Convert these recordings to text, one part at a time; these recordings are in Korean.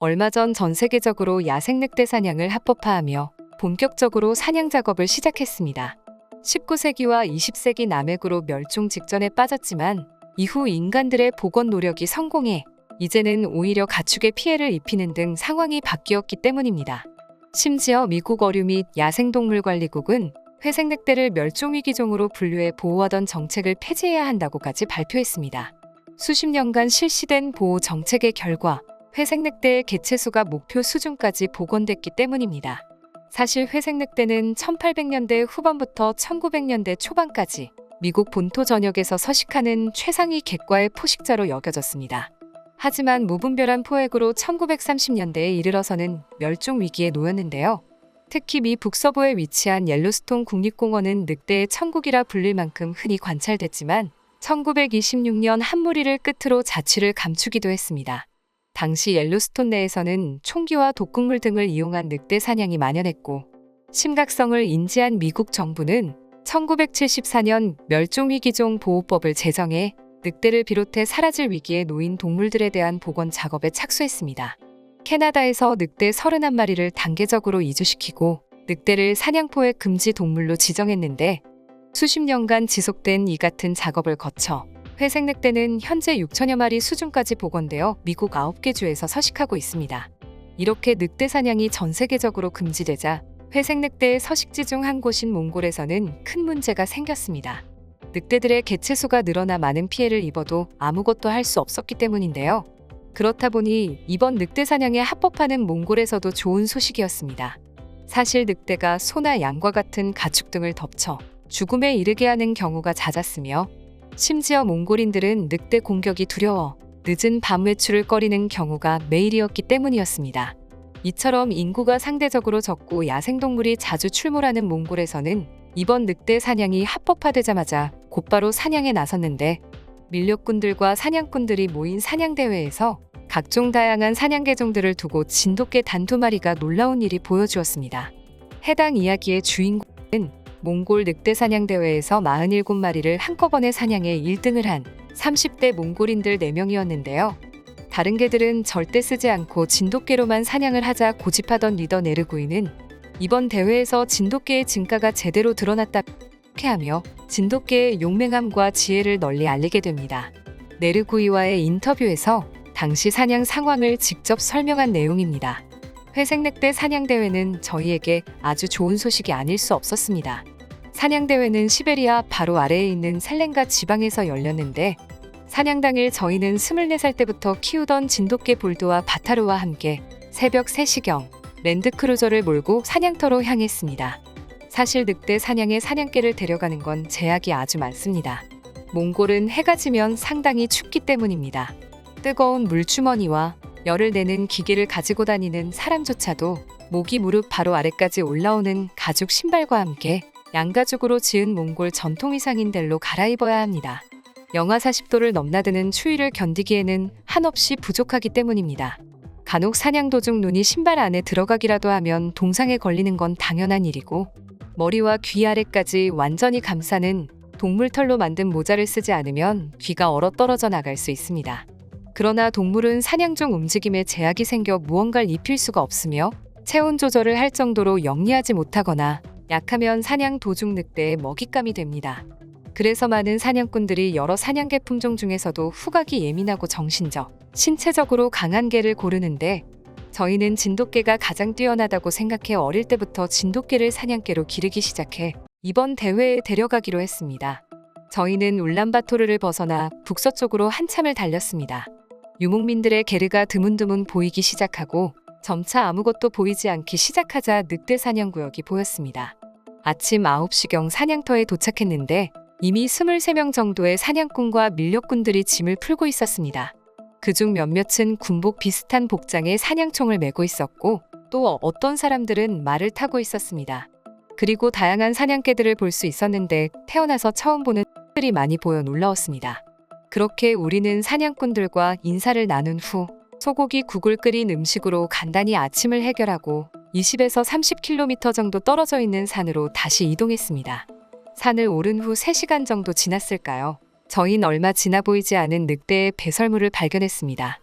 얼마 전 전 세계적으로 야생 늑대 사냥을 합법화하며 본격적으로 사냥 작업을 시작했습니다. 19세기와 20세기 남획으로 멸종 직전에 빠졌지만 이후 인간들의 복원 노력이 성공해 이제는 오히려 가축에 피해를 입히는 등 상황이 바뀌었기 때문입니다. 심지어 미국 어류 및 야생동물관리국은 회색늑대를 멸종위기종으로 분류해 보호하던 정책을 폐지해야 한다고까지 발표했습니다. 수십 년간 실시된 보호 정책의 결과 회색늑대의 개체수가 목표 수준까지 복원됐기 때문입니다. 사실 회색늑대는 1800년대 후반부터 1900년대 초반까지 미국 본토 전역에서 서식하는 최상위 객과의 포식자로 여겨졌습니다. 하지만 무분별한 포획으로 1930년대에 이르러서는 멸종 위기에 놓였는데요. 특히 미 북서부에 위치한 옐로스톤 국립공원은 늑대의 천국이라 불릴 만큼 흔히 관찰됐지만 1926년 한 무리를 끝으로 자취를 감추기도 했습니다. 당시 옐로스톤 내에서는 총기와 독극물 등을 이용한 늑대 사냥이 만연했고 심각성을 인지한 미국 정부는 1974년 멸종위기종 보호법을 제정해 늑대를 비롯해 사라질 위기에 놓인 동물들에 대한 복원 작업에 착수했습니다. 캐나다에서 늑대 31마리를 단계적으로 이주시키고 늑대를 사냥포획 금지 동물로 지정했는데 수십 년간 지속된 이 같은 작업을 거쳐 회색늑대는 현재 6천여 마리 수준까지 복원되어 미국 9개 주에서 서식하고 있습니다. 이렇게 늑대 사냥이 전 세계적으로 금지되자 회색늑대의 서식지 중 한 곳인 몽골에서는 큰 문제가 생겼습니다. 늑대들의 개체수가 늘어나 많은 피해를 입어도 아무것도 할 수 없었기 때문인데요. 그렇다 보니 이번 늑대 사냥에 합법화는 몽골에서도 좋은 소식이었습니다. 사실 늑대가 소나 양과 같은 가축 등을 덮쳐 죽음에 이르게 하는 경우가 잦았으며 심지어 몽골인들은 늑대 공격이 두려워 늦은 밤 외출을 꺼리는 경우가 매일이었기 때문이었습니다. 이처럼 인구가 상대적으로 적고 야생동물이 자주 출몰하는 몽골에서는 이번 늑대 사냥이 합법화되자마자 곧바로 사냥에 나섰는데 밀렵꾼들과 사냥꾼들이 모인 사냥대회에서 각종 다양한 사냥개종들을 두고 진돗개 단두 마리가 놀라운 일이 보여주었습니다. 해당 이야기의 주인공은 몽골 늑대 사냥대회에서 47마리를 한꺼번에 사냥해 1등을 한 30대 몽골인들 4명이었는데요. 다른 개들은 절대 쓰지 않고 진돗개로만 사냥을 하자 고집하던 리더 네르구이는 이번 대회에서 진돗개의 진가가 제대로 드러났다고 하며 진돗개의 용맹함과 지혜를 널리 알리게 됩니다. 네르구이와의 인터뷰에서 당시 사냥 상황을 직접 설명한 내용입니다. 회색늑대 사냥대회는 저희에게 아주 좋은 소식이 아닐 수 없었습니다. 사냥대회는 시베리아 바로 아래에 있는 살렌가 지방에서 열렸는데 사냥 당일 저희는 24살 때부터 키우던 진돗개 볼드와 바타르와 함께 새벽 3시경 랜드크루저를 몰고 사냥터로 향했습니다. 사실 늑대 사냥에 사냥개를 데려가는 건 제약이 아주 많습니다. 몽골은 해가 지면 상당히 춥기 때문입니다. 뜨거운 물주머니와 열을 내는 기계를 가지고 다니는 사람조차도 목이 무릎 바로 아래까지 올라오는 가죽 신발과 함께 양가죽으로 지은 몽골 전통 의상인 델로 갈아입어야 합니다. 영하 40도를 넘나드는 추위를 견디기에는 한없이 부족하기 때문입니다. 간혹 사냥 도중 눈이 신발 안에 들어가기라도 하면 동상에 걸리는 건 당연한 일이고 머리와 귀 아래까지 완전히 감싸는 동물털로 만든 모자를 쓰지 않으면 귀가 얼어 떨어져 나갈 수 있습니다. 그러나 동물은 사냥 중 움직임에 제약이 생겨 무언가를 입힐 수가 없으며 체온 조절을 할 정도로 영리하지 못하거나 약하면 사냥 도중 늑대의 먹잇감이 됩니다. 그래서 많은 사냥꾼들이 여러 사냥개 품종 중에서도 후각이 예민하고 정신적, 신체적으로 강한 개를 고르는데 저희는 진돗개가 가장 뛰어나다고 생각해 어릴 때부터 진돗개를 사냥개로 기르기 시작해 이번 대회에 데려가기로 했습니다. 저희는 울란바토르를 벗어나 북서쪽으로 한참을 달렸습니다. 유목민들의 게르가 드문드문 보이기 시작하고 점차 아무것도 보이지 않기 시작하자 늑대 사냥구역이 보였습니다. 아침 9시경 사냥터에 도착했는데 이미 23명 정도의 사냥꾼과 밀렵꾼들이 짐을 풀고 있었습니다. 그중 몇몇은 군복 비슷한 복장에 사냥총을 메고 있었고 또 어떤 사람들은 말을 타고 있었습니다. 그리고 다양한 사냥개들을 볼 수 있었는데 태어나서 처음 보는 들이 많이 보여 놀라웠습니다. 그렇게 우리는 사냥꾼들과 인사를 나눈 후 소고기 국을 끓인 음식으로 간단히 아침을 해결하고 20에서 30km 정도 떨어져 있는 산으로 다시 이동했습니다. 산을 오른 후 3시간 정도 지났을까요? 저희는 얼마 지나 보이지 않은 늑대의 배설물을 발견했습니다.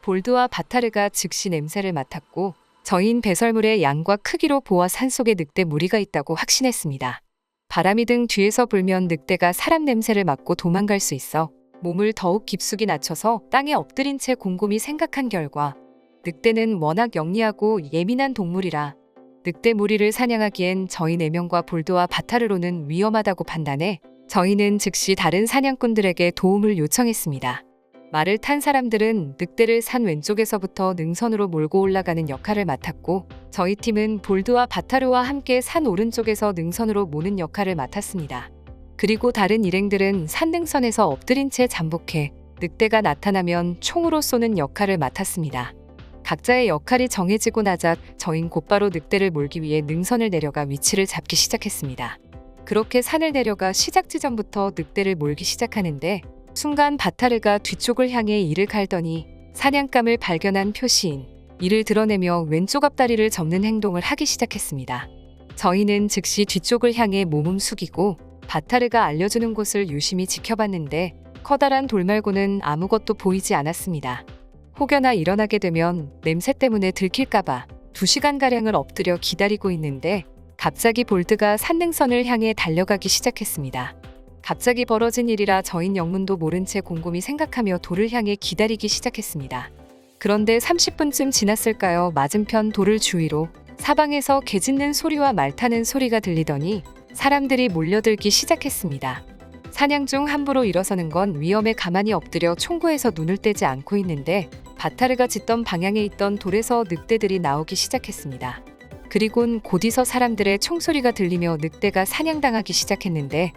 볼드와 바타르가 즉시 냄새를 맡았고 저인 배설물의 양과 크기로 보아 산속에 늑대 무리가 있다고 확신했습니다. 바람이 등 뒤에서 불면 늑대가 사람 냄새를 맡고 도망갈 수 있어 몸을 더욱 깊숙이 낮춰서 땅에 엎드린 채 곰곰이 생각한 결과 늑대는 워낙 영리하고 예민한 동물이라 늑대 무리를 사냥하기엔 저희 4명과 볼드와 바타르로는 위험하다고 판단해 저희는 즉시 다른 사냥꾼들에게 도움을 요청했습니다. 말을 탄 사람들은 늑대를 산 왼쪽에서부터 능선으로 몰고 올라가는 역할을 맡았고 저희 팀은 볼드와 바타르와 함께 산 오른쪽에서 능선으로 모는 역할을 맡았습니다. 그리고 다른 일행들은 산 능선에서 엎드린 채 잠복해 늑대가 나타나면 총으로 쏘는 역할을 맡았습니다. 각자의 역할이 정해지고 나자 저흰 곧바로 늑대를 몰기 위해 능선을 내려가 위치를 잡기 시작했습니다. 그렇게 산을 내려가 시작 지점부터 늑대를 몰기 시작하는데 순간 바타르가 뒤쪽을 향해 이를 갈더니 사냥감을 발견한 표시인 이를 드러내며 왼쪽 앞다리를 접는 행동을 하기 시작했습니다. 저희는 즉시 뒤쪽을 향해 몸을 숙이고 바타르가 알려주는 곳을 유심히 지켜봤는데 커다란 돌 말고는 아무것도 보이지 않았습니다. 혹여나 일어나게 되면 냄새 때문에 들킬까봐 2시간가량을 엎드려 기다리고 있는데 갑자기 볼드가 산능선을 향해 달려가기 시작했습니다. 갑자기 벌어진 일이라 저흰 영문도 모른 채 곰곰이 생각하며 돌을 향해 기다리기 시작했습니다. 그런데 30분쯤 지났을까요? 맞은편 돌을 주위로 사방에서 개 짖는 소리와 말 타는 소리가 들리더니 사람들이 몰려들기 시작했습니다. 사냥 중 함부로 일어서는 건 위험에 가만히 엎드려 총구에서 눈을 떼지 않고 있는데 바타르가 짖던 방향에 있던 돌에서 늑대들이 나오기 시작했습니다. 그리곤 곧이서 사람들의 총소리가 들리며 늑대가 사냥당하기 시작했는데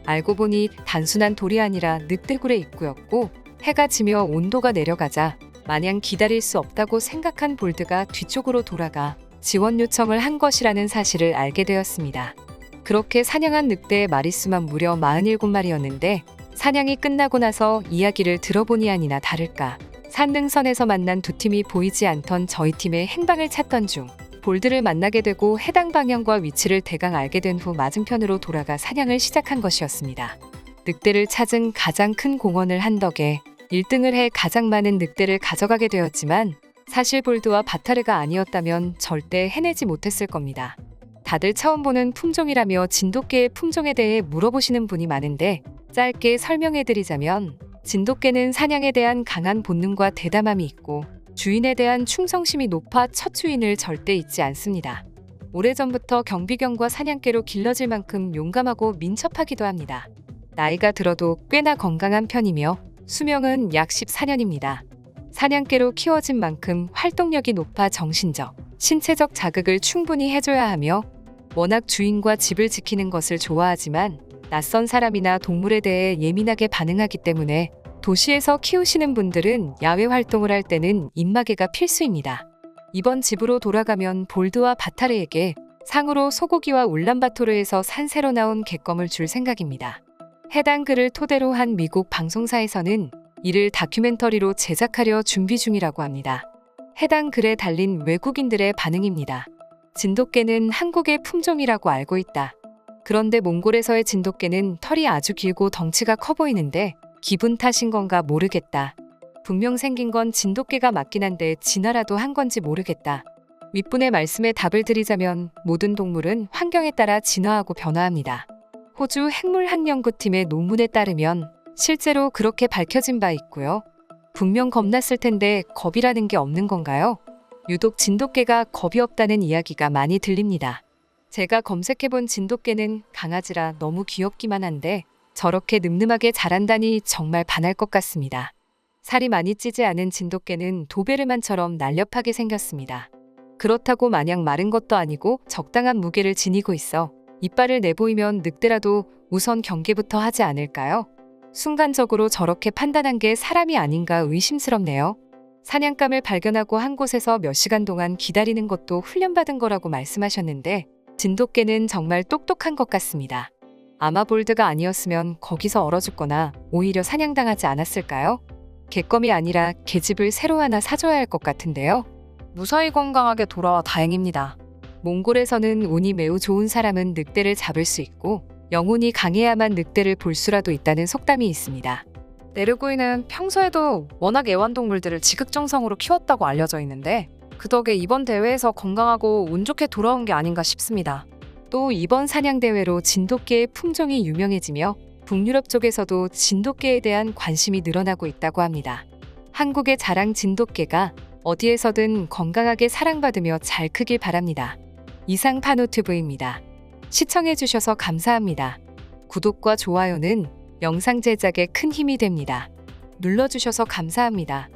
알고 보니 단순한 돌이 아니라 늑대굴의 입구였고 해가 지며 온도가 내려가자 마냥 기다릴 수 없다고 생각한 볼드가 뒤쪽으로 돌아가 지원 요청을 한 것이라는 사실을 알게 되었습니다. 그렇게 사냥한 늑대의 마리수만 무려 47마리였는데 사냥이 끝나고 나서 이야기를 들어보니 아니나 다를까 산능선에서 만난 두 팀이 보이지 않던 저희 팀의 행방을 찾던 중 볼드를 만나게 되고 해당 방향과 위치를 대강 알게 된 후 맞은편으로 돌아가 사냥을 시작한 것이었습니다. 늑대를 찾은 가장 큰 공헌을 한 덕에 1등을 해 가장 많은 늑대를 가져가게 되었지만 사실 볼드와 바타르가 아니었다면 절대 해내지 못했을 겁니다. 다들 처음 보는 품종이라며 진돗개의 품종에 대해 물어보시는 분이 많은데 짧게 설명해드리자면 진돗개는 사냥에 대한 강한 본능과 대담함이 있고 주인에 대한 충성심이 높아 첫 주인을 절대 잊지 않습니다. 오래전부터 경비견과 사냥개로 길러질 만큼 용감하고 민첩하기도 합니다. 나이가 들어도 꽤나 건강한 편이며 수명은 약 14년입니다. 사냥개로 키워진 만큼 활동력이 높아 정신적, 신체적 자극을 충분히 해줘야 하며 워낙 주인과 집을 지키는 것을 좋아하지만 낯선 사람이나 동물에 대해 예민하게 반응하기 때문에 도시에서 키우시는 분들은 야외 활동을 할 때는 입마개가 필수입니다. 이번 집으로 돌아가면 볼드와 바타르에게 상으로 소고기와 울란바토르에서 산 새로 나온 객검을 줄 생각입니다. 해당 글을 토대로 한 미국 방송사에서는 이를 다큐멘터리로 제작하려 준비 중이라고 합니다. 해당 글에 달린 외국인들의 반응입니다. 진돗개는 한국의 품종이라고 알고 있다. 그런데 몽골에서의 진돗개는 털이 아주 길고 덩치가 커 보이는데 기분 탓인 건가 모르겠다. 분명 생긴 건 진돗개가 맞긴 한데 진화라도 한 건지 모르겠다. 윗분의 말씀에 답을 드리자면 모든 동물은 환경에 따라 진화하고 변화합니다. 호주 핵물학연구팀의 논문에 따르면 실제로 그렇게 밝혀진 바 있고요. 분명 겁났을 텐데 겁이라는 게 없는 건가요? 유독 진돗개가 겁이 없다는 이야기가 많이 들립니다. 제가 검색해본 진돗개는 강아지라 너무 귀엽기만 한데 저렇게 늠름하게 자란다니 정말 반할 것 같습니다. 살이 많이 찌지 않은 진돗개는 도베르만처럼 날렵하게 생겼습니다. 그렇다고 마냥 마른 것도 아니고 적당한 무게를 지니고 있어 이빨을 내보이면 늑대라도 우선 경계부터 하지 않을까요? 순간적으로 저렇게 판단한 게 사람이 아닌가 의심스럽네요. 사냥감을 발견하고 한 곳에서 몇 시간 동안 기다리는 것도 훈련받은 거라고 말씀하셨는데 진돗개는 정말 똑똑한 것 같습니다. 아마 볼드가 아니었으면 거기서 얼어 죽거나 오히려 사냥당하지 않았을까요? 객검이 아니라 개집을 새로 하나 사줘야 할 것 같은데요. 무사히 건강하게 돌아와 다행입니다. 몽골에서는 운이 매우 좋은 사람은 늑대를 잡을 수 있고 영혼이 강해야만 늑대를 볼 수라도 있다는 속담이 있습니다. 내르구이는 평소에도 워낙 애완동물들을 지극정성으로 키웠다고 알려져 있는데 그 덕에 이번 대회에서 건강하고 운 좋게 돌아온 게 아닌가 싶습니다. 또 이번 사냥대회로 진돗개의 품종이 유명해지며 북유럽 쪽에서도 진돗개에 대한 관심이 늘어나고 있다고 합니다. 한국의 자랑 진돗개가 어디에서든 건강하게 사랑받으며 잘 크길 바랍니다. 이상 파노튜브입니다. 시청해주셔서 감사합니다. 구독과 좋아요는 영상 제작에 큰 힘이 됩니다. 눌러주셔서 감사합니다.